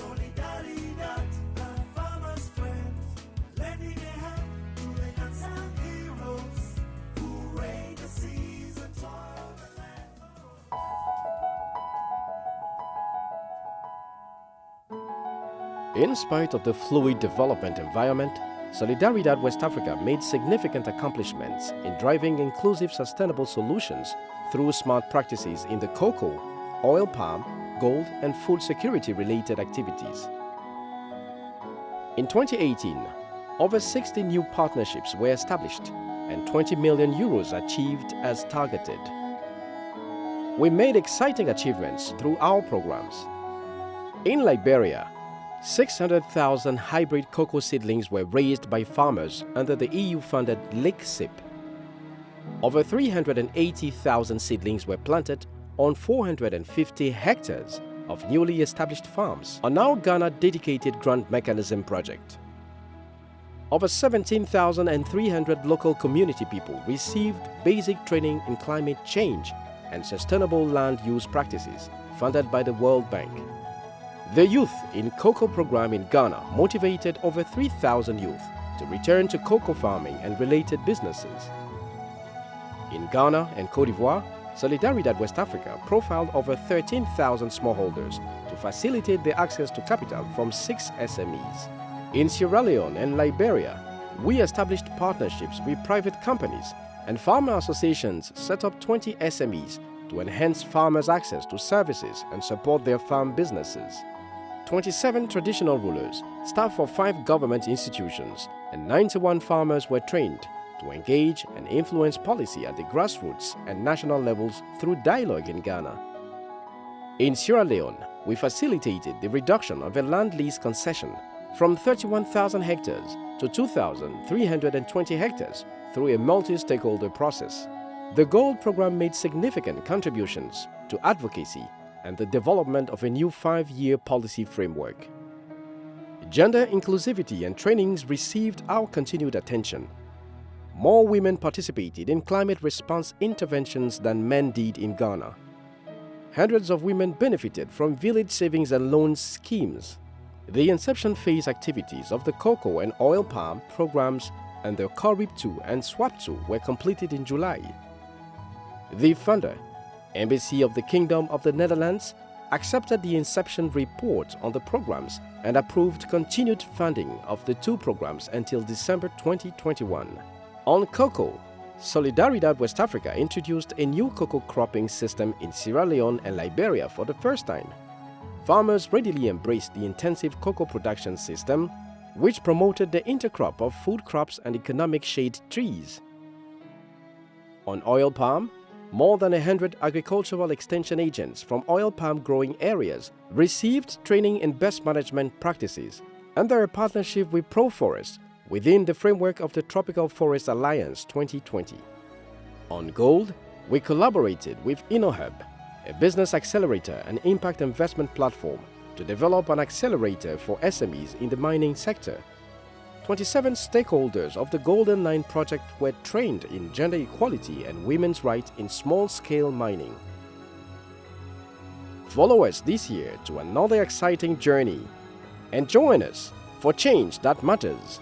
Solidaridad, the farmer's friend, lending a hand to the unsung heroes who raid the seas and toil the land. In spite of the fluid development environment, Solidaridad West Africa made significant accomplishments in driving inclusive sustainable solutions through smart practices in the cocoa, oil palm, gold and food security related activities. In 2018, over 60 new partnerships were established and 20 million euros achieved as targeted. We made exciting achievements through our programs. In Liberia, 600,000 hybrid cocoa seedlings were raised by farmers under the EU-funded LICSIP. Over 380,000 seedlings were planted on 450 hectares of newly established farms on our Ghana dedicated grant mechanism project. Over 17,300 local community people received basic training in climate change and sustainable land use practices funded by the World Bank. The Youth in Cocoa program in Ghana motivated over 3,000 youth to return to cocoa farming and related businesses. In Ghana and Côte d'Ivoire, Solidaridad West Africa profiled over 13,000 smallholders to facilitate their access to capital from 6 SMEs. In Sierra Leone and Liberia, we established partnerships with private companies and farmer associations set up 20 SMEs to enhance farmers' access to services and support their farm businesses. 27 traditional rulers, staff of 5 government institutions, and 91 farmers were trained to engage and influence policy at the grassroots and national levels through dialogue in Ghana. In Sierra Leone, we facilitated the reduction of a land lease concession from 31,000 hectares to 2,320 hectares through a multi-stakeholder process. The Gold program made significant contributions to advocacy and the development of a new 5-year policy framework. Gender inclusivity and trainings received our continued attention. More women participated in climate response interventions than men did in Ghana. Hundreds of women benefited from village savings and loans schemes. The inception phase activities of the cocoa and oil palm programs and the CORIP 2 and SWAP 2 were completed in July. The funder, Embassy of the Kingdom of the Netherlands, accepted the inception report on the programs and approved continued funding of the 2 programs until December 2021. On cocoa, Solidaridad West Africa introduced a new cocoa cropping system in Sierra Leone and Liberia for the first time. Farmers readily embraced the intensive cocoa production system, which promoted the intercrop of food crops and economic shade trees. On oil palm, more than 100 agricultural extension agents from oil palm growing areas received training in best management practices under a partnership with ProForest within the framework of the Tropical Forest Alliance 2020. On gold, we collaborated with InnoHub, a business accelerator and impact investment platform, to develop an accelerator for SMEs in the mining sector. 27 stakeholders of the Golden Line project were trained in gender equality and women's rights in small-scale mining. Follow us this year to another exciting journey and join us for change that matters.